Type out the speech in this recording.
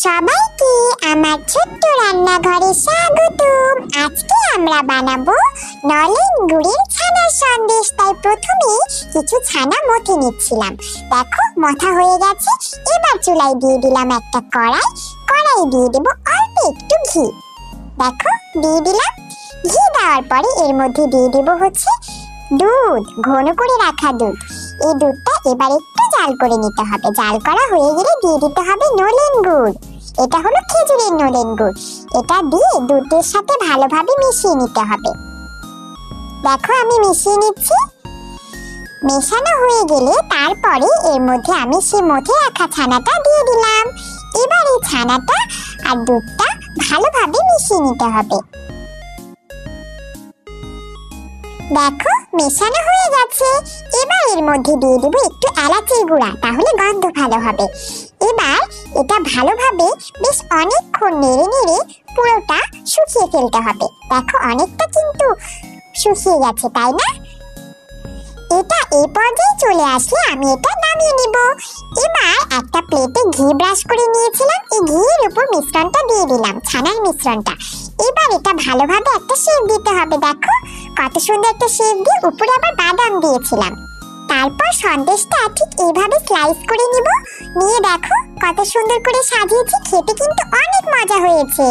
সবাইকে আমার ছোট্ট রান্নাঘরে স্বাগতম। আজকে আমরা বানাবো নলেন গুড়ের ছানার সন্দেশ। তাই প্রথমে কিছু ছানা মথে নিচ্ছিলাম। দেখো মথা হয়ে গেছে। এবার চুলায় দিয়ে দিলাম একটা কড়াই দিয়ে দেবো অল্প একটু ঘি। দেখো দিয়ে দিলাম। ঘি দেওয়ার পরে এর মধ্যে দিয়ে দেবো দুধ, ঘন করে রাখা দুধ। এই দুধটা এবার একটু জাল করে নিতে হবে। জাল করা হয়ে গেলে দিয়ে দিতে হবে নলেন গুড়। এটা হলো খেজুরের নলেন গুড়। এটা দিয়ে দুধের সাথে ভালোভাবে মিশিয়ে নিতে হবে। দেখো আমি মিশিয়ে নিচ্ছি। মেশানো হয়ে গেলে তারপরে এর মধ্যে আমি সেই মথে রাখা ছানাটা দিয়ে দিলাম। এবার এই ছানাটা আর দুধটা ভালোভাবে মিশিয়ে নিতে হবে। দেখো মেশানো হয়ে গেছে। এবার এর মধ্যে দিয়ে দেবো একটু এলাচের গুঁড়া, তাহলে গন্ধ ভালো হবে। এবার এটা ভালোভাবে বেশ অনেকক্ষণ নেড়ে নেড়ে পুরোটা শুকিয়ে ফেলতে হবে। দেখো অনেকটা কিন্তু শুকিয়ে গেছে, তাই না? এটা এই পর্যায়ে চলে আসলে আমি এটা নামিয়ে নিব। এবার একটা প্লেটে ঘি ব্রাশ করে নিয়েছিলাম। এই ঘিয়ের উপর মিশ্রণটা দিয়ে দিলাম, ছানার মিশ্রণটা। এবার এটা ভালোভাবে একটা শেপ দিতে হবে। দেখো কত সুন্দর একটা শেপ দিয়ে উপরে আবার বাদাম দিয়েছিলাম। তারপর সন্দেশটা ঠিক এইভাবে স্লাইস করে নিব। নিয়ে দেখো কত সুন্দর করে সাজিয়েছি। খেতে কিন্তু অনেক মজা হয়েছে।